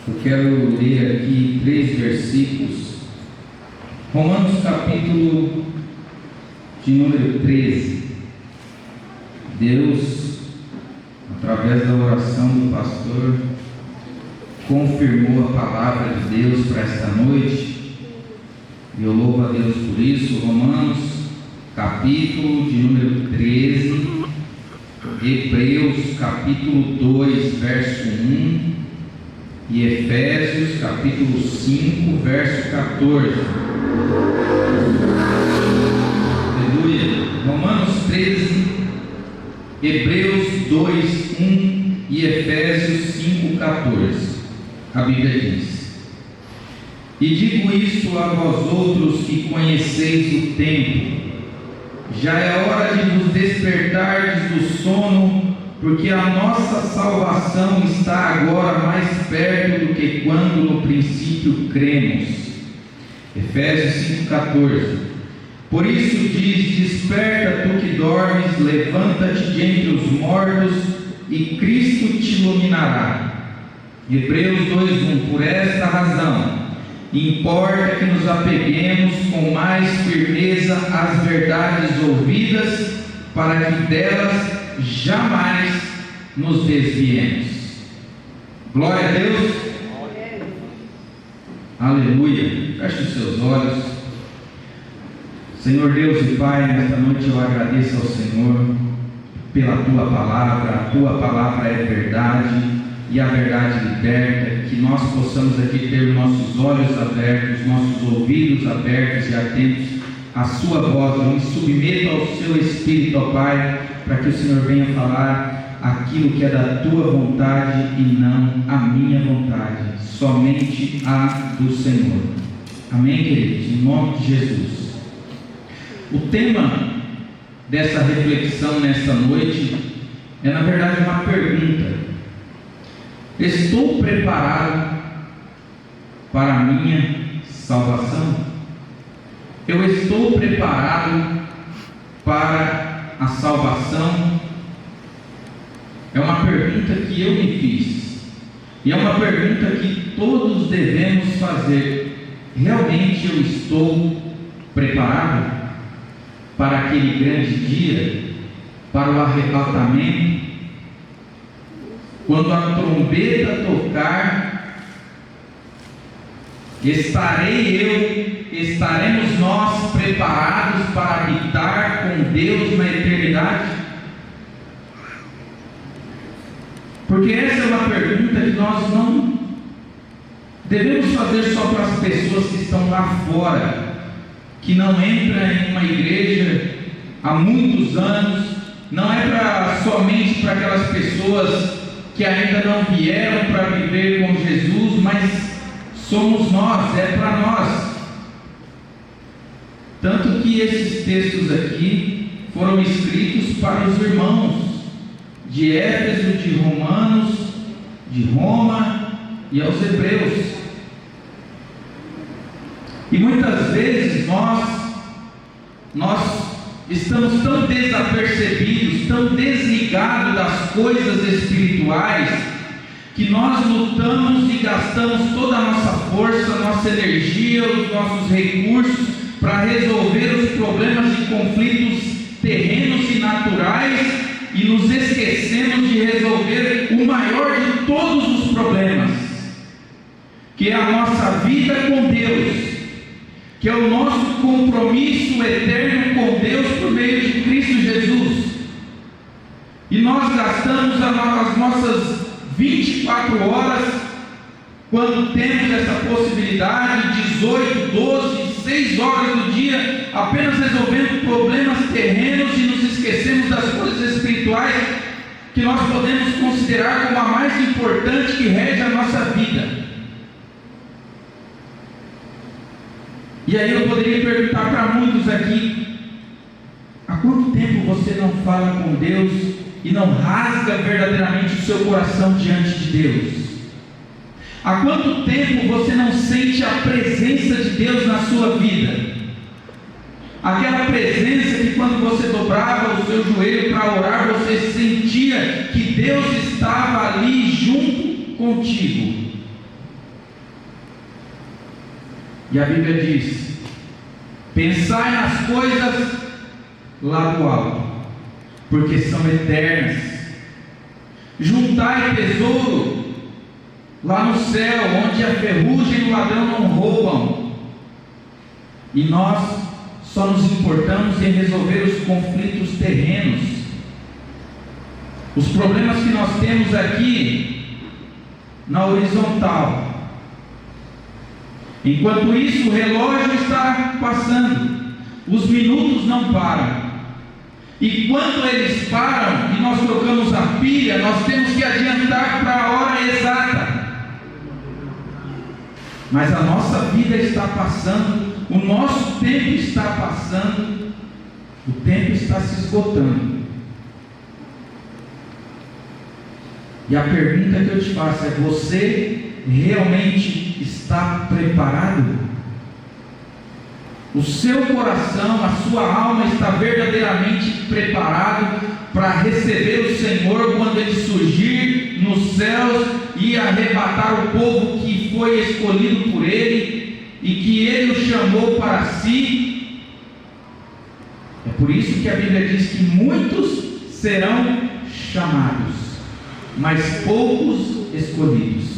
Eu quero ler aqui 3 versículos. Romanos capítulo de número 13. Deus, através da oração do pastor, confirmou a palavra de Deus para esta noite. E eu louvo a Deus por isso. Romanos capítulo de número 13, Hebreus capítulo 2, verso 1 e Efésios capítulo 5, verso 14. Aleluia. Romanos 13, Hebreus 2, 1 e Efésios 5, 14. A Bíblia diz: E digo isto a vós outros que conheceis o tempo, já é hora de vos despertardes do sono, porque a nossa salvação está agora mais perto do que quando no princípio cremos. Efésios 5,14. Por isso diz: desperta tu que dormes, levanta-te de entre os mortos, e Cristo te iluminará. Hebreus 2,1. Por esta razão importa que nos apeguemos com mais firmeza às verdades ouvidas, para que delas jamais nos desviemos. Glória a Deus. Aleluia. Feche os seus olhos. Senhor Deus e Pai, nesta noite eu agradeço ao Senhor pela Tua palavra. A Tua palavra é verdade e a verdade liberta. Que nós possamos aqui ter nossos olhos abertos, nossos ouvidos abertos e atentos à Sua voz. Eu me submeto ao Seu Espírito, ó Pai, para que o Senhor venha falar aquilo que é da Tua vontade e não a minha vontade, somente a do Senhor. Amém, queridos? Em nome de Jesus. O tema dessa reflexão nesta noite é, na verdade, uma pergunta: estou preparado para a minha salvação? Eu estou preparado para a salvação? É uma pergunta que eu me fiz, e é uma pergunta que todos devemos fazer. Realmente eu estou preparado para aquele grande dia, para o arrebatamento? Quando a trombeta tocar, estaremos nós preparados para habitar com Deus na eternidade? Porque essa é uma pergunta que nós não devemos fazer só para as pessoas que estão lá fora, que não entram em uma igreja há muitos anos. Não é somente para aquelas pessoas que ainda não vieram para viver com Jesus, mas somos nós, é para nós. Tanto que esses textos aqui foram escritos para os irmãos de Éfeso, de Romanos, de Roma e aos Hebreus. E muitas vezes nós estamos tão desapercebidos, tão desligados das coisas espirituais, que nós lutamos e gastamos toda a nossa força, a nossa energia, os nossos recursos para resolver os problemas e conflitos terrenos e naturais, e nos esquecemos de resolver o maior de todos os problemas, que é a nossa vida com Deus, que é o nosso compromisso eterno com Deus por meio de Cristo Jesus. E nós gastamos as nossas 24 horas, quando temos essa possibilidade, 18, 12, 6 horas do dia, apenas resolvendo problemas terrenos, e nos esquecemos das coisas espirituais, que nós podemos considerar como a mais importante que rege a nossa vida. E aí eu poderia perguntar para muitos aqui: há quanto tempo você não fala com Deus e não rasga verdadeiramente o seu coração diante de Deus? Há quanto tempo você não sente a presença de Deus na sua vida? Aquela presença que quando você dobrava o seu joelho para orar, você sentia que Deus estava ali junto contigo. E a Bíblia diz: pensai nas coisas lá do alto, porque são eternas. Juntai tesouro lá no céu, onde a ferrugem e o ladrão não roubam. E nós só nos importamos em resolver os conflitos terrenos. Os problemas que nós temos aqui na horizontal. Enquanto isso, o relógio está passando, os minutos não param. E quando eles param e nós trocamos a pilha, nós temos que adiantar para a hora exata. Mas a nossa vida está passando, o nosso tempo está passando, o tempo está se esgotando. E a pergunta que eu te faço é: você realmente está preparado? O seu coração, a sua alma está verdadeiramente preparado para receber o Senhor quando Ele surgir nos céus e arrebatar o povo que foi escolhido por Ele e que Ele o chamou para si? É por isso que a Bíblia diz que muitos serão chamados, mas poucos escolhidos.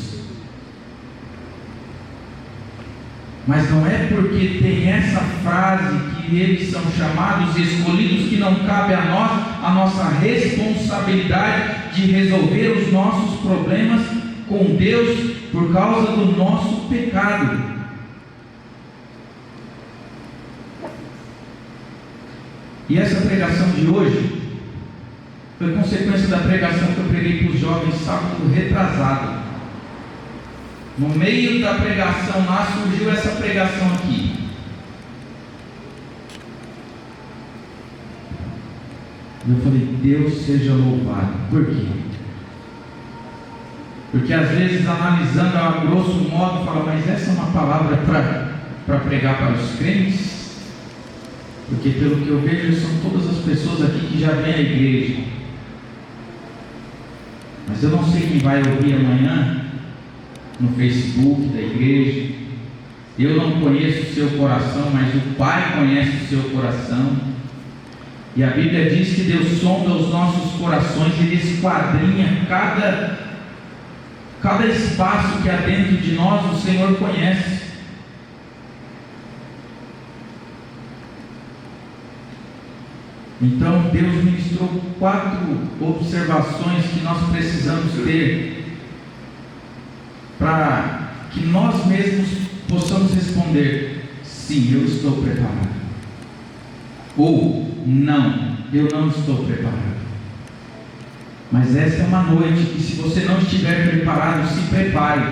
Mas não é porque tem essa frase que eles são chamados e escolhidos que não cabe a nós a nossa responsabilidade de resolver os nossos problemas com Deus por causa do nosso pecado. E essa pregação de hoje foi consequência da pregação que eu preguei para os jovens sábado retrasado. No meio da pregação lá surgiu essa pregação aqui. Eu falei: Deus seja louvado. Por quê? Porque às vezes, analisando a grosso modo, fala: mas essa é uma palavra para pregar para os crentes? Porque pelo que eu vejo, são todas as pessoas aqui que já vêm à igreja. Mas eu não sei quem vai ouvir amanhã no Facebook da igreja. Eu não conheço o seu coração, mas o Pai conhece o seu coração. E a Bíblia diz que Deus sonda os nossos corações, Ele esquadrinha cada espaço que há dentro de nós, o Senhor conhece. Então Deus ministrou 4 observações que nós precisamos ter para que nós mesmos possamos responder: sim, eu estou preparado, ou não, eu não estou preparado. Mas essa é uma noite que, se você não estiver preparado, se prepare,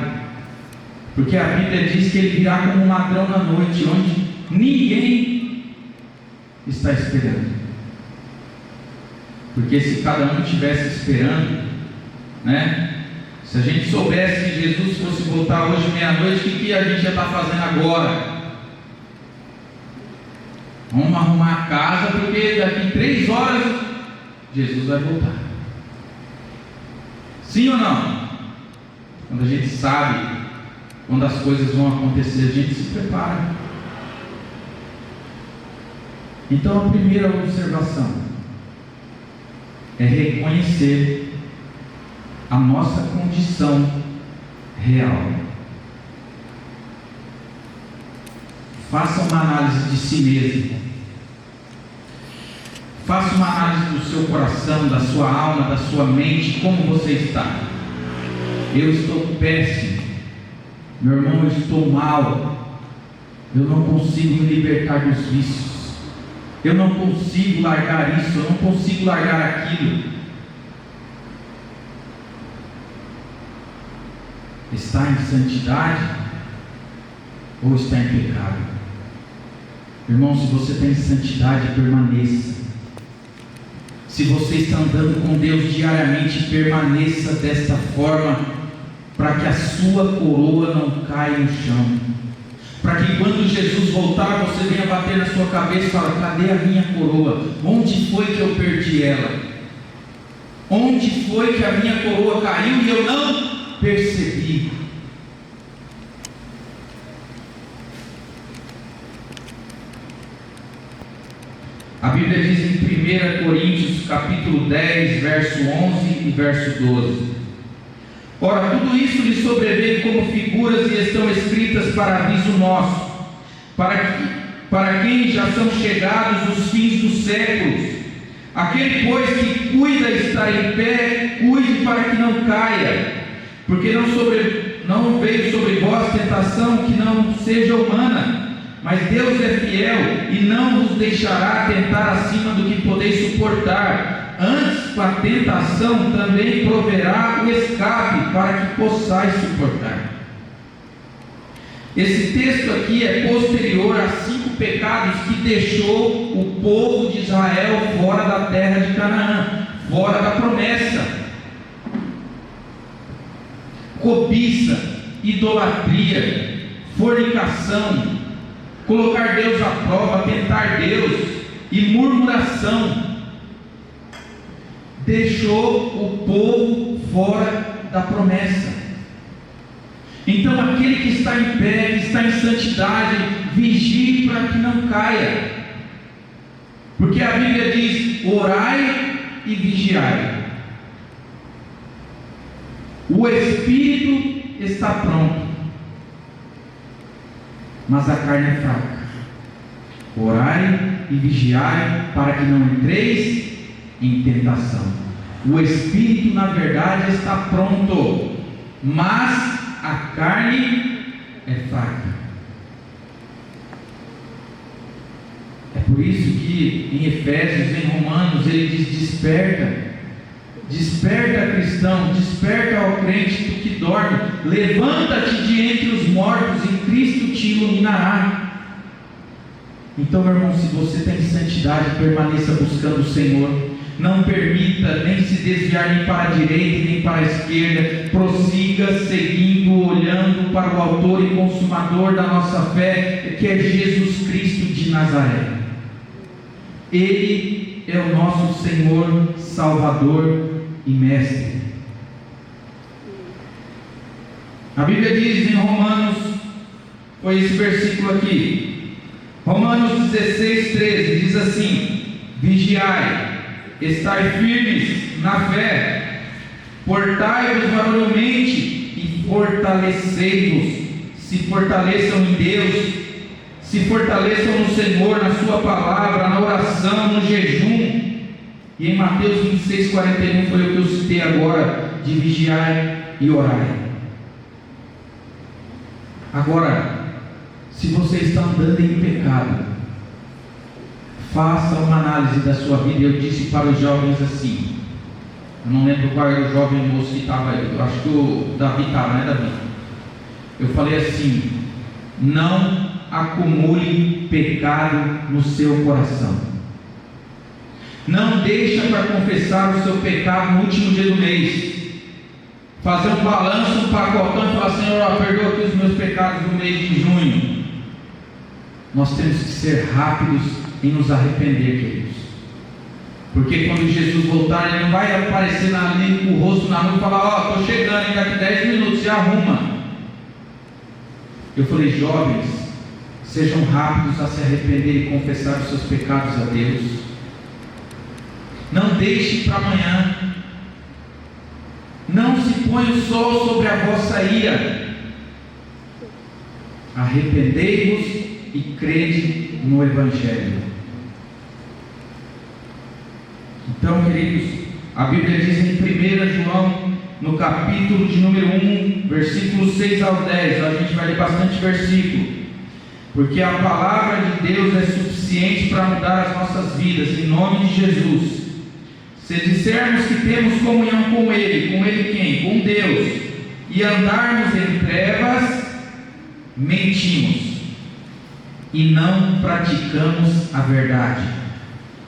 porque a Bíblia diz que Ele virá como um ladrão na noite, onde ninguém está esperando. Porque se cada um estivesse esperando, né? Se a gente soubesse que Jesus fosse voltar hoje meia-noite, o que a gente já está fazendo agora? Vamos arrumar a casa, porque daqui 3 horas Jesus vai voltar. Sim ou não? Quando a gente sabe quando as coisas vão acontecer, a gente se prepara. Então a primeira observação é reconhecer a nossa condição real. Faça uma análise de si mesmo. Faça uma análise do seu coração, da sua alma, da sua mente, como você está. Eu estou péssimo. Meu irmão, eu estou mal. Eu não consigo me libertar dos vícios. Eu não consigo largar isso, eu não consigo largar aquilo. Está em santidade ou está em pecado? Irmão, se você tem santidade, permaneça. Se você está andando com Deus diariamente, permaneça desta forma, para que a sua coroa não caia no chão, para que quando Jesus voltar, você venha bater na sua cabeça e fale: cadê a minha coroa? Onde foi que eu perdi ela? Onde foi que a minha coroa caiu e eu não percebi? A Bíblia diz em 1 Coríntios capítulo 10, verso 11 e verso 12: ora, tudo isso lhe sobreveio como figuras e estão escritas para aviso nosso, para quem já são chegados os fins dos séculos. Aquele, pois, que cuida estar em pé, cuide para que não caia, porque não veio sobre vós tentação que não seja humana, mas Deus é fiel e não vos deixará tentar acima do que podeis suportar. Antes, com a tentação também proverá o escape para que possais suportar. Esse texto aqui é posterior a 5 pecados que deixou o povo de Israel fora da terra de Canaã, fora da promessa: cobiça, idolatria, fornicação, colocar Deus à prova, tentar Deus e murmuração. Deixou o povo fora da promessa. Então aquele que está em pé, que está em santidade, vigie para que não caia, porque a Bíblia diz: orai e vigiai. O espírito está pronto, mas a carne é fraca. Orai e vigiai para que não entreis em tentação. O espírito, na verdade, está pronto, mas a carne é fraca. É por isso que em Efésios, em Romanos, ele diz: desperta. Desperta, cristão, desperta, ó crente, tu que dorme, levanta-te de entre os mortos e Cristo te iluminará. Então, meu irmão, se você tem santidade, permaneça buscando o Senhor. Não permita nem se desviar nem para a direita nem para a esquerda. Prossiga seguindo, olhando para o autor e consumador da nossa fé, que é Jesus Cristo de Nazaré. Ele é o nosso Senhor, Salvador e Mestre. A Bíblia diz em Romanos, foi esse versículo aqui, Romanos 16:13, diz assim: vigiai, estai firmes na fé, portai-vos varonilmente e fortalecei-vos. Se fortaleçam em Deus, se fortaleçam no Senhor, na sua palavra, na oração, no jejum. E em Mateus 26:41 foi o que eu citei agora, de vigiar e orar. Agora, se você está andando em pecado, faça uma análise da sua vida. Eu disse para os jovens assim, eu não lembro qual era o jovem moço que estava aí, eu acho que o Davi estava, né, Davi? Eu falei assim: não acumule pecado no seu coração. Não deixa para confessar o seu pecado no último dia do mês, fazer um balanço, um pacotão e falar: Senhor, perdoa aqui os meus pecados no mês de junho. Nós temos que ser rápidos em nos arrepender, queridos, porque quando Jesus voltar, Ele não vai aparecer ali com o rosto na mão e falar: ó, estou chegando, daqui 10 minutos, se arruma. Eu falei: jovens, sejam rápidos a se arrepender e confessar os seus pecados a Deus. Não deixe para amanhã. Não se ponha o sol sobre a vossa ira. Arrependei-vos e crede no Evangelho. Então, queridos, a Bíblia diz em 1 João, no capítulo de número 1, versículos 6 ao 10, a gente vai ler bastante versículo, porque a palavra de Deus é suficiente para mudar as nossas vidas, em nome de Jesus. Se dissermos que temos comunhão com Ele quem? Com Deus, e andarmos em trevas, mentimos, e não praticamos a verdade.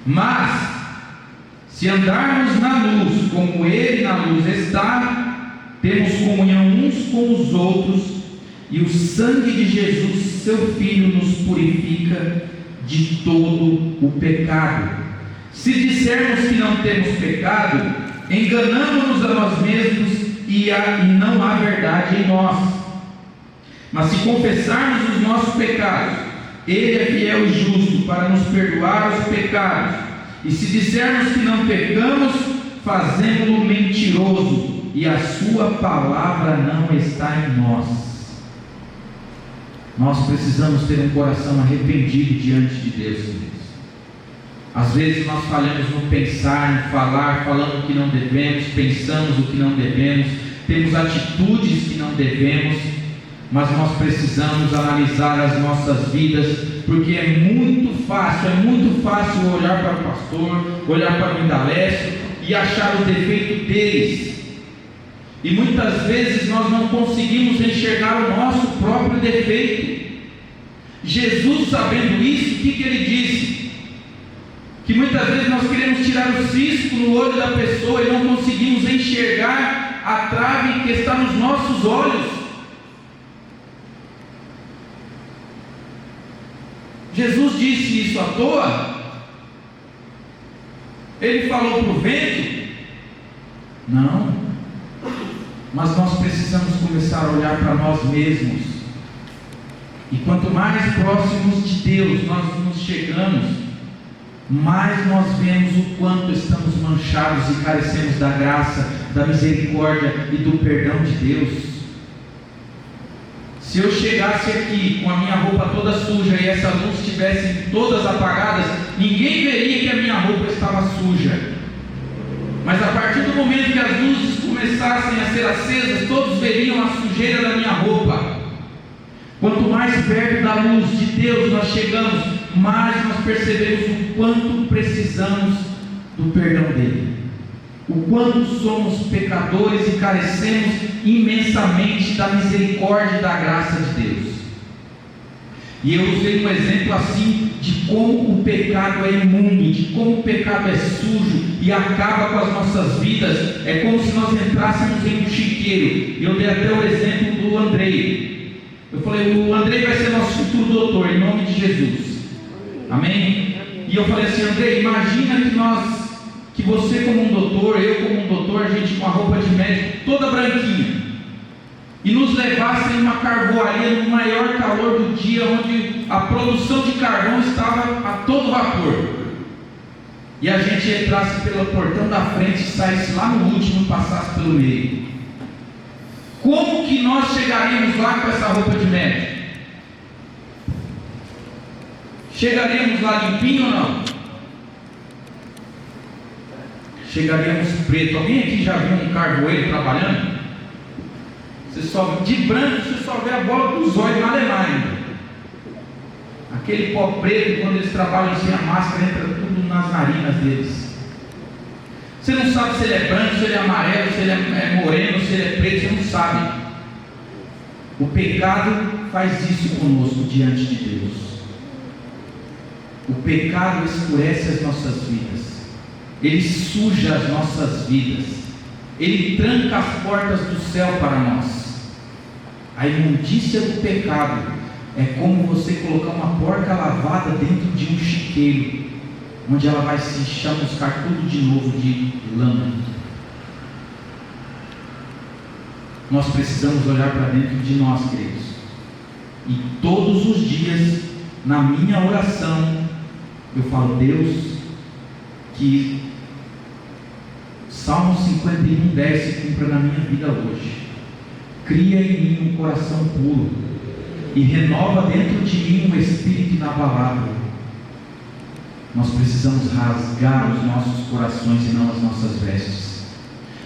Mas, se andarmos na luz, como Ele na luz está, temos comunhão uns com os outros, e o sangue de Jesus, seu Filho, nos purifica de todo o pecado. Se dissermos que não temos pecado, enganamos-nos a nós mesmos e não há verdade em nós. Mas se confessarmos os nossos pecados, Ele é fiel e justo para nos perdoar os pecados. E se dissermos que não pecamos, fazemos-lo mentiroso, e a sua palavra não está em nós. Nós precisamos ter um coração arrependido diante de Deus, queridos. Às vezes nós falhamos no pensar, no falar, falando o que não devemos, pensamos o que não devemos, temos atitudes que não devemos, mas nós precisamos analisar as nossas vidas, porque é muito fácil olhar para o pastor, olhar para o Indalécio e achar o defeito deles. E muitas vezes nós não conseguimos enxergar o nosso próprio defeito. Jesus, sabendo isso, o que ele disse? Que muitas vezes nós queremos tirar o cisco no olho da pessoa e não conseguimos enxergar a trave que está nos nossos olhos. Jesus disse isso à toa? Ele falou para o vento? Não. Mas nós precisamos começar a olhar para nós mesmos. E quanto mais próximos de Deus nós nos chegamos, mais nós vemos o quanto estamos manchados e carecemos da graça, da misericórdia e do perdão de Deus. Se eu chegasse aqui com a minha roupa toda suja e essas luzes estivessem todas apagadas, ninguém veria que a minha roupa estava suja. Mas a partir do momento que as luzes começassem a ser acesas, todos veriam a sujeira da minha roupa. Quanto mais perto da luz de Deus nós chegamos, mais nós percebemos o quanto precisamos do perdão dele, o quanto somos pecadores e carecemos imensamente da misericórdia e da graça de Deus. E eu usei um exemplo assim de como o pecado é imundo, de como o pecado é sujo e acaba com as nossas vidas. É como se nós entrássemos em um chiqueiro. Eu dei até o exemplo do Andrei. Eu falei, o Andrei vai ser nosso futuro doutor, em nome de Jesus. Amém? E eu falei assim, Andrei, imagina que você como um doutor, eu como um doutor, a gente com a roupa de médico toda branquinha, e nos levassem em uma carvoaria no maior calor do dia, onde a produção de carvão estava a todo vapor, e a gente entrasse pelo portão da frente e saísse lá no último e passasse pelo meio. Como que nós chegaríamos lá com essa roupa de médico? Chegaríamos lá limpinho ou não? Chegaríamos preto. Alguém aqui já viu um carvoeiro trabalhando? De branco você só vê a bola dos olhos malemar. Aquele pó preto, quando eles trabalham sem a máscara, entra tudo nas narinas deles. Você não sabe se ele é branco, se ele é amarelo, se ele é moreno, se ele é preto, você não sabe. O pecado faz isso conosco diante de Deus. O pecado escurece as nossas vidas, ele suja as nossas vidas, ele tranca as portas do céu para nós. A imundícia do pecado é como você colocar uma porca lavada dentro de um chiqueiro, onde ela vai se chamuscar tudo de novo de lama. Nós precisamos olhar para dentro de nós, queridos, e todos os dias, na minha oração, eu falo, Deus, que Salmo 51:10 se cumpra na minha vida hoje. Cria em mim um coração puro e renova dentro de mim um espírito inabalável. Nós precisamos rasgar os nossos corações e não as nossas vestes.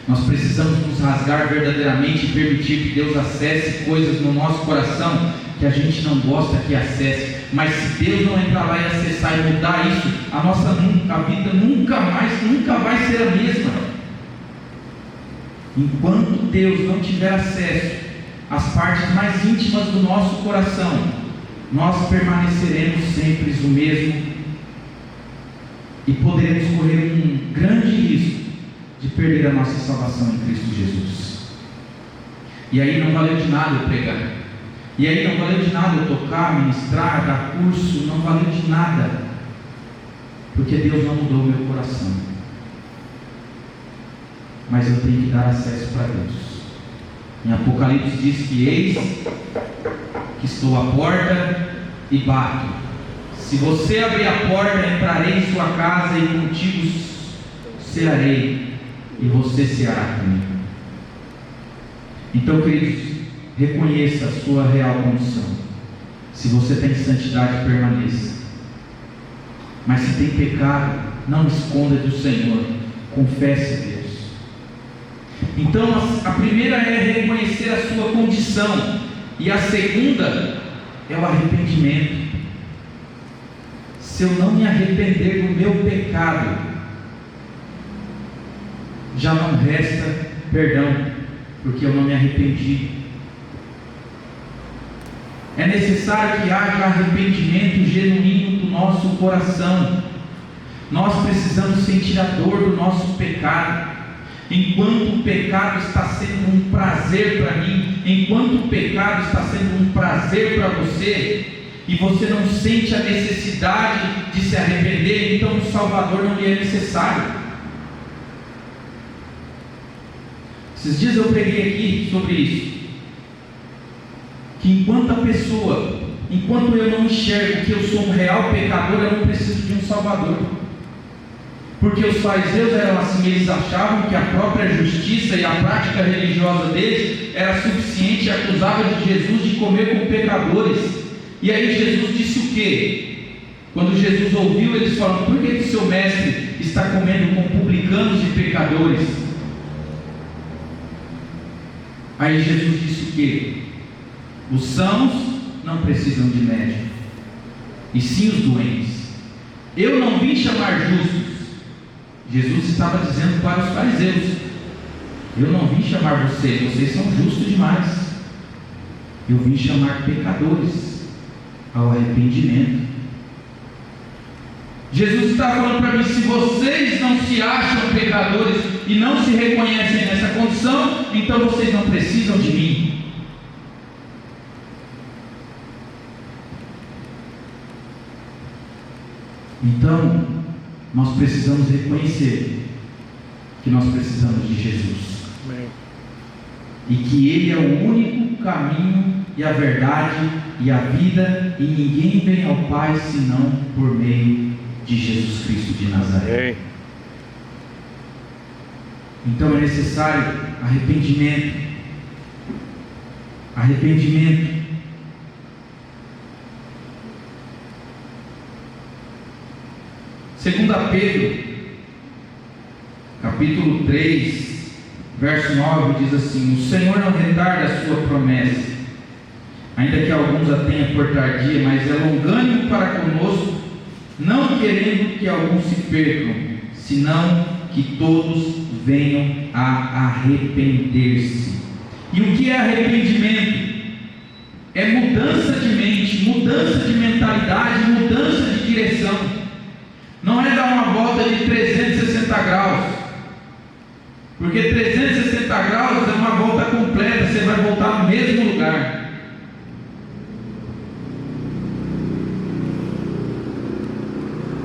Nós precisamos nos rasgar verdadeiramente e permitir que Deus acesse coisas no nosso coração que a gente não gosta que acesse. Mas se Deus não entrar lá e acessar e mudar isso, a vida nunca vai ser a mesma. Enquanto Deus não tiver acesso às partes mais íntimas do nosso coração, nós permaneceremos sempre o mesmo e poderemos correr um grande risco de perder a nossa salvação em Cristo Jesus. E aí não valeu de nada eu pregar, e aí não valeu de nada eu tocar, ministrar, dar curso, não valeu de nada, porque Deus não mudou o meu coração. Mas eu tenho que dar acesso para Deus. Em Apocalipse diz que eis que estou à porta e bato. Se você abrir a porta, entrarei em sua casa e contigo cearei, e você ceará comigo. Então, queridos, reconheça a sua real condição. Se você tem santidade, permaneça. Mas se tem pecado, não esconda do Senhor, confesse a Deus. Então, a primeira é reconhecer a sua condição, e a segunda é o arrependimento. Se eu não me arrepender do meu pecado, já não resta perdão, porque eu não me arrependi. É necessário que haja arrependimento genuíno do nosso coração. Nós precisamos sentir a dor do nosso pecado. Enquanto o pecado está sendo um prazer para mim, enquanto o pecado está sendo um prazer para você, e você não sente a necessidade de se arrepender, então o Salvador não lhe é necessário. Esses dias eu preguei aqui sobre isso, que enquanto eu não enxergo que eu sou um real pecador, eu não preciso de um Salvador. Porque os fariseus eram assim, eles achavam que a própria justiça e a prática religiosa deles era suficiente, e acusavam de Jesus de comer com pecadores. E aí Jesus disse o quê? Quando Jesus ouviu, eles falaram: por que o seu mestre está comendo com publicanos e pecadores? Aí Jesus disse o quê? Os sãos não precisam de médico, e sim os doentes. Eu não vim chamar justos. Jesus estava dizendo para os fariseus: eu não vim chamar vocês são justos demais. Eu vim chamar pecadores ao arrependimento. Jesus está falando para mim: se vocês não se acham pecadores e não se reconhecem nessa condição, então vocês não precisam de mim. Então, nós precisamos reconhecer que nós precisamos de Jesus. Amém. E que Ele é o único caminho e a verdade e a vida, e ninguém vem ao Pai senão por meio de Jesus Cristo de Nazaré. Amém. Então é necessário arrependimento. Arrependimento. Segunda Pedro, capítulo 3, verso 9, diz assim: o Senhor não retarda a sua promessa, ainda que alguns a tenham por tardia, mas é longânimo para conosco, não querendo que alguns se percam, senão que todos venham a arrepender-se. E o que é arrependimento? É mudança de mente, mudança de mentalidade, mudança de direção. Não é dar uma volta de 360 graus, porque 360 graus é uma volta completa, você vai voltar no mesmo lugar.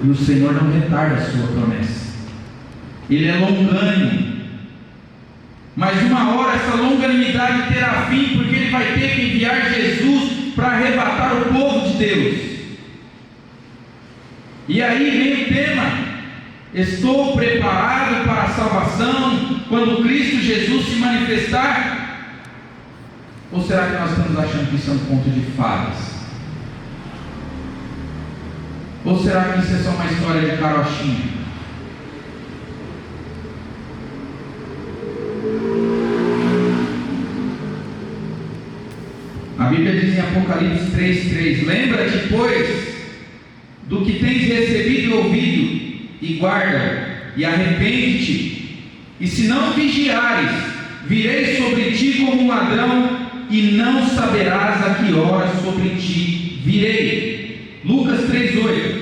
E o Senhor não retarda a sua promessa, Ele é longânimo, mas uma hora essa longanimidade terá fim, porque Ele vai ter que enviar Jesus para arrebatar o povo de Deus. E aí vem o tema: estou preparado para a salvação quando Cristo Jesus se manifestar? Ou será que nós estamos achando que isso é um conto de fadas? Ou será que isso é só uma história de carochinha? A Bíblia diz em Apocalipse 3:3: lembra-te, pois, do que tens recebido e ouvido, e guarda, e arrepende-te. E se não vigiares, virei sobre ti como um ladrão, e não saberás a que hora sobre ti virei. Lucas 3:8: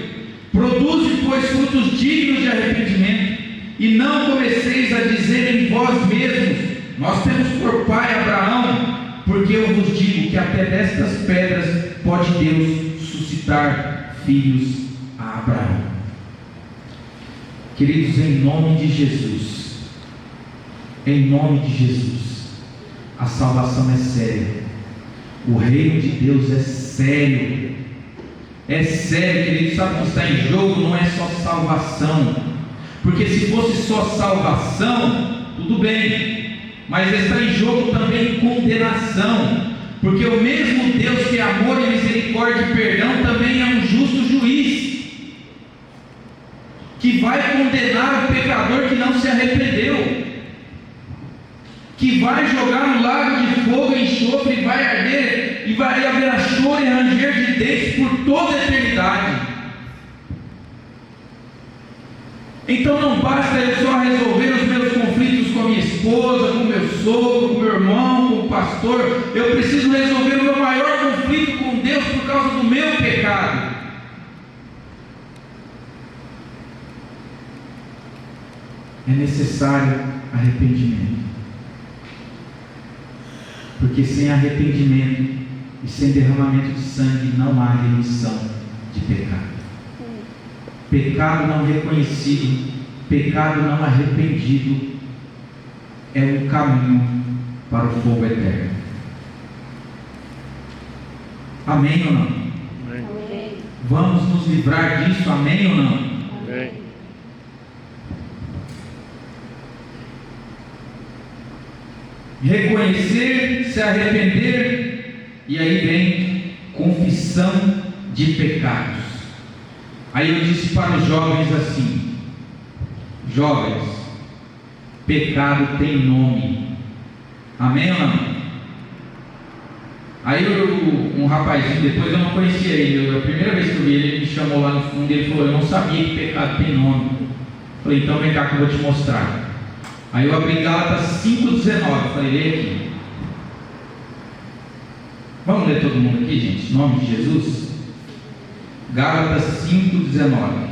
produze, pois, frutos dignos de arrependimento, e não comeceis a dizer em vós mesmos: nós temos por pai Abraão, porque eu vos digo que até destas pedras pode Deus suscitar filhos a Abraão. Queridos, em nome de Jesus, a salvação é séria, o reino de Deus é sério. É sério, querido, sabe o que está em jogo? Não é só salvação, porque se fosse só salvação, tudo bem, mas está em jogo também condenação, porque o mesmo Deus que é amor e misericórdia e perdão também é um justo juiz, que vai condenar o pecador que não se arrependeu, que vai jogar no lago de fogo e enxofre e vai arder, e vai haver choro e ranger de dentes por toda a eternidade. Então não basta eu só resolver os meus conflitos com a minha esposa, com o meu sogro, com o meu irmão, com o pastor. Eu preciso resolver o meu maior conflito com Deus por causa do meu pecado. É necessário arrependimento, porque sem arrependimento e sem derramamento de sangue não há remissão de pecado. Pecado não reconhecido, pecado não arrependido é um caminho para o fogo eterno. Amém ou não? Amém. Vamos nos livrar disso, amém ou não? Amém. Reconhecer, se arrepender, e aí vem confissão de pecados. Aí eu disse para os jovens assim: jovens, pecado tem nome, amém ou não? Aí um rapazinho, depois eu não conhecia ele, a primeira vez que eu vi ele, ele me chamou lá no fundo e ele falou: eu não sabia que pecado tem nome. Eu falei: então vem cá que eu vou te mostrar. Aí eu abri Gálatas 5,19, falei: lê aqui. Vamos ler todo mundo aqui, gente, em nome de Jesus? Gálatas 5,19.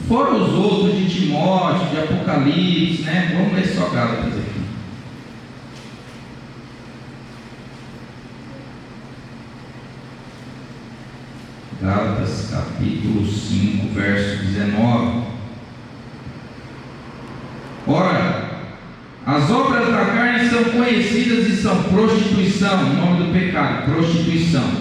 Fora os outros de Timóteo, de Apocalipse, né? Vamos ler só Gálatas aqui. Gálatas capítulo 5, verso 19. Ora, as obras da carne são conhecidas e são prostituição, o nome do pecado, prostituição,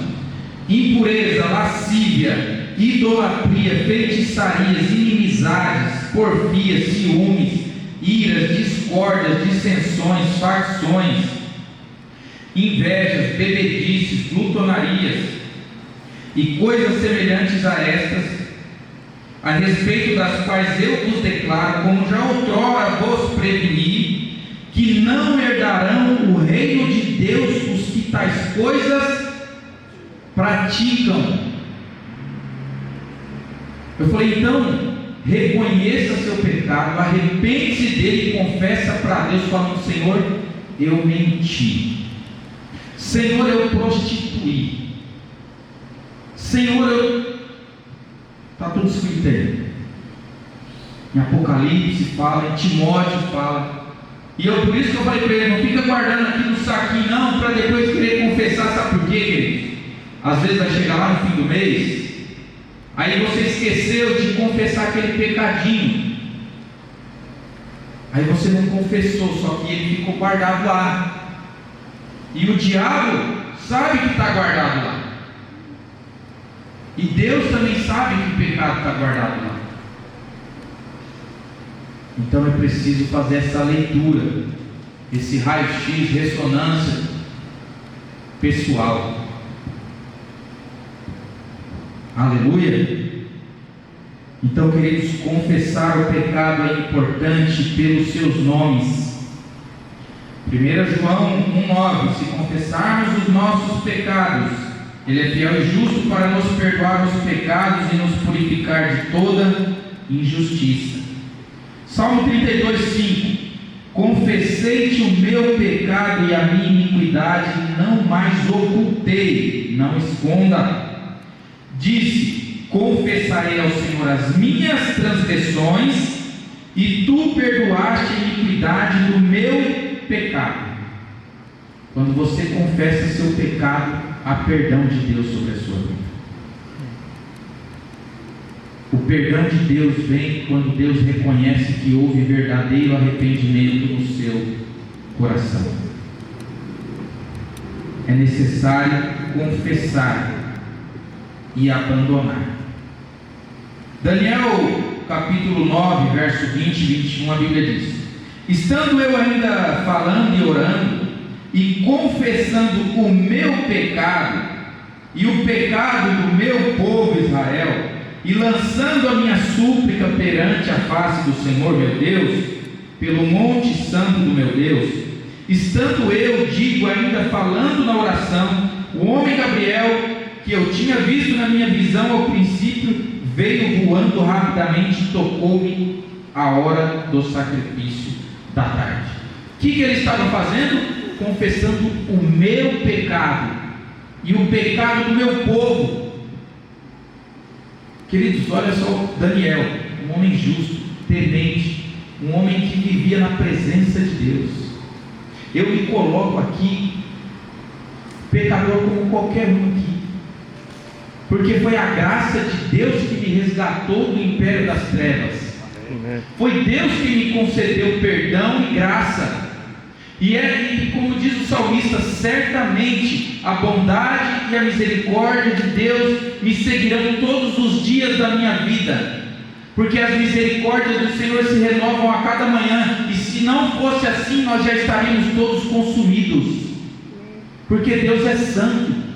impureza, lascívia, idolatria, feitiçarias, inimizades, porfias, ciúmes, iras, discórdias, dissensões, facções, invejas, bebedices, glutonarias e coisas semelhantes a estas, a respeito das quais eu vos declaro, como já outrora vos preveni, que não herdarão o reino de Deus os que tais coisas praticam. Eu falei: então, reconheça seu pecado, arrepende-se dele e confessa para Deus, falando: Senhor, eu menti, Senhor, eu prostituí, Senhor, eu... Está tudo escrito aí. Em Apocalipse fala, em Timóteo fala. E por isso que eu falei para ele: não fica guardando aqui no saquinho não, para depois querer confessar. Sabe por quê, queridos? Às vezes vai chegar lá no fim do mês, aí você esqueceu de confessar aquele pecadinho, aí você não confessou, só que ele ficou guardado lá, e o diabo sabe que está guardado lá, e Deus também sabe que o pecado está guardado lá. Então é preciso fazer essa leitura, esse raio-x, ressonância pessoal. Aleluia. Então, queridos, confessar o pecado é importante pelos seus nomes. 1 João 1,9: se confessarmos os nossos pecados, Ele é fiel e justo para nos perdoar os pecados e nos purificar de toda injustiça. Salmo 32,5: confessei-te o meu pecado e a minha iniquidade, não mais ocultei, não esconda. Disse: confessarei ao Senhor as minhas transgressões, e tu perdoaste a iniquidade do meu pecado. Quando você confessa seu pecado, há perdão de Deus sobre a sua vida. O perdão de Deus vem quando Deus reconhece que houve verdadeiro arrependimento no seu coração. é necessário confessar e abandonar. Daniel capítulo 9, verso 20 e 21, a Bíblia diz: estando eu ainda falando e orando, e confessando o meu pecado, e o pecado do meu povo Israel, e lançando a minha súplica perante a face do Senhor meu Deus, pelo monte santo do meu Deus, estando eu, digo, ainda falando na oração, o homem Gabriel, que eu tinha visto na minha visão ao princípio, veio voando rapidamente e tocou-me a hora do sacrifício da tarde. O que ele estava fazendo? Confessando o meu pecado e o pecado do meu povo. Queridos, olha só Daniel, um homem justo, temente, um homem que vivia na presença de Deus. Eu me coloco aqui, pecador como qualquer um aqui, porque foi a graça de Deus que me resgatou do império das trevas. Foi Deus que me concedeu perdão e graça. E como diz o salmista, certamente a bondade e a misericórdia de Deus me seguirão todos os dias da minha vida, porque as misericórdias do Senhor se renovam a cada manhã, e se não fosse assim, nós já estaríamos todos consumidos, porque Deus é santo.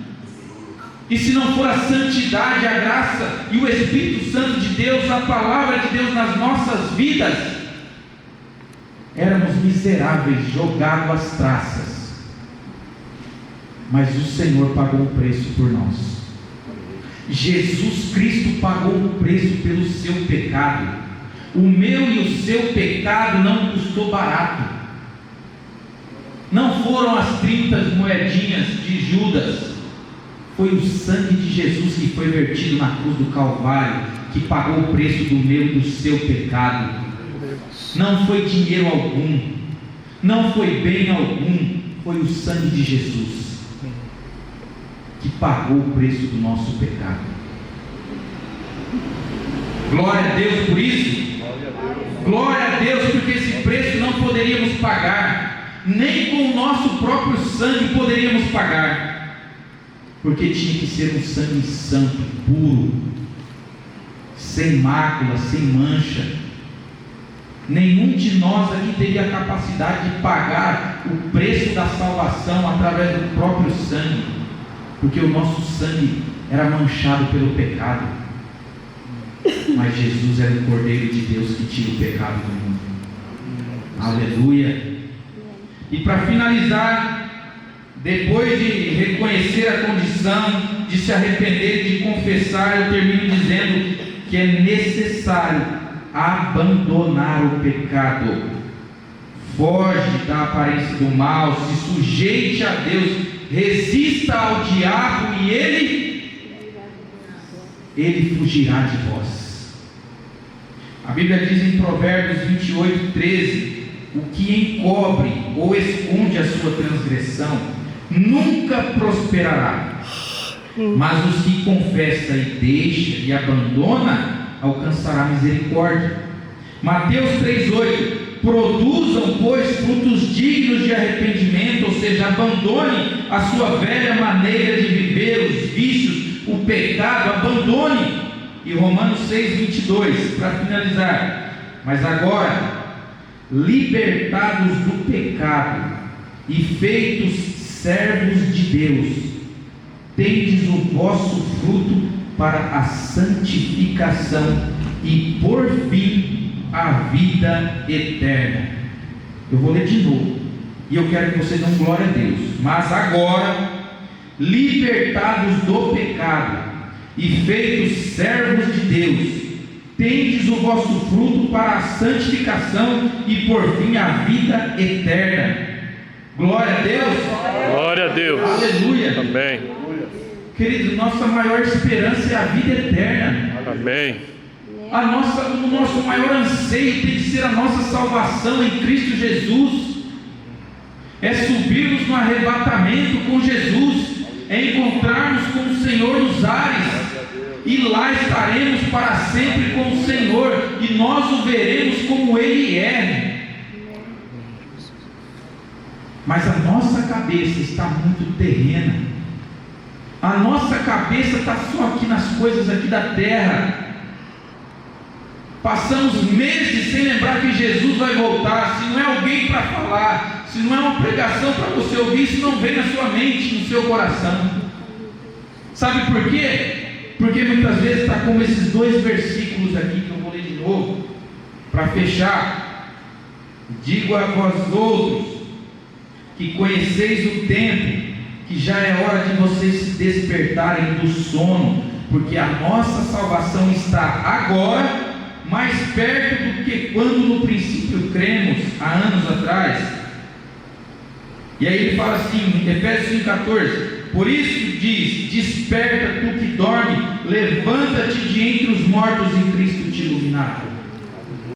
E se não for a santidade, a graça e o Espírito Santo de Deus, a palavra de Deus nas nossas vidas, éramos miseráveis, jogados às traças. Mas o Senhor pagou um preço por nós. Jesus Cristo pagou um preço pelo seu pecado. O meu e o seu pecado não custou barato. Não foram as 30 moedinhas de Judas. Foi o sangue de Jesus que foi vertido na cruz do Calvário, que pagou o preço do meu e do seu pecado. Não foi dinheiro algum, não foi bem algum, foi o sangue de Jesus que pagou o preço do nosso pecado. Glória a Deus por isso. Glória a Deus, porque esse preço não poderíamos pagar, nem com o nosso próprio sangue poderíamos pagar, porque tinha que ser um sangue santo, puro, sem mácula, sem mancha. Nenhum de nós aqui teria a capacidade de pagar o preço da salvação através do próprio sangue, porque o nosso sangue era manchado pelo pecado. Mas Jesus era o Cordeiro de Deus que tira o pecado do mundo. Aleluia. E para finalizar, depois de reconhecer a condição, de se arrepender, de confessar, eu termino dizendo que é necessário abandonar o pecado. Foge da aparência do mal, se sujeite a Deus, resista ao diabo e ele fugirá de vós. A Bíblia diz em Provérbios 28, 13: o que encobre ou esconde a sua transgressão nunca prosperará, mas os que confessa e deixa e abandona alcançará misericórdia. Mateus 3,8: produzam, pois, frutos dignos de arrependimento, ou seja, abandone a sua velha maneira de viver, os vícios, o pecado, abandone. E Romanos 6,22, para finalizar: mas agora, libertados do pecado e feitos servos de Deus, tendes o vosso fruto para a santificação e por fim a vida eterna. Eu vou ler de novo e eu quero que vocês dêem glória a Deus. Mas agora, libertados do pecado e feitos servos de Deus, tendes o vosso fruto para a santificação e por fim a vida eterna. Glória a Deus. Glória a Deus. Aleluia. Amém. Queridos, nossa maior esperança é a vida eterna. Amém. O nosso maior anseio tem que ser a nossa salvação em Cristo Jesus. É subirmos no arrebatamento com Jesus, é encontrarmos com o Senhor nos ares, e lá estaremos para sempre com o Senhor, e nós o veremos como Ele é. Mas a nossa cabeça está muito terrena. A nossa cabeça está só aqui nas coisas aqui da terra. Passamos meses sem lembrar que Jesus vai voltar. Se não é alguém para falar, se não é uma pregação para você ouvir, isso não vem na sua mente, no seu coração. Sabe por quê? Porque muitas vezes está como esses 2 versículos aqui que eu vou ler de novo, para fechar. Digo a vós outros, que conheceis o tempo, que já é hora de vocês se despertarem do sono, porque a nossa salvação está agora, mais perto do que quando no princípio cremos, há anos atrás. E aí ele fala assim, em Efésios 5,14: por isso diz, desperta tu que dorme, levanta-te de entre os mortos e Cristo te iluminará.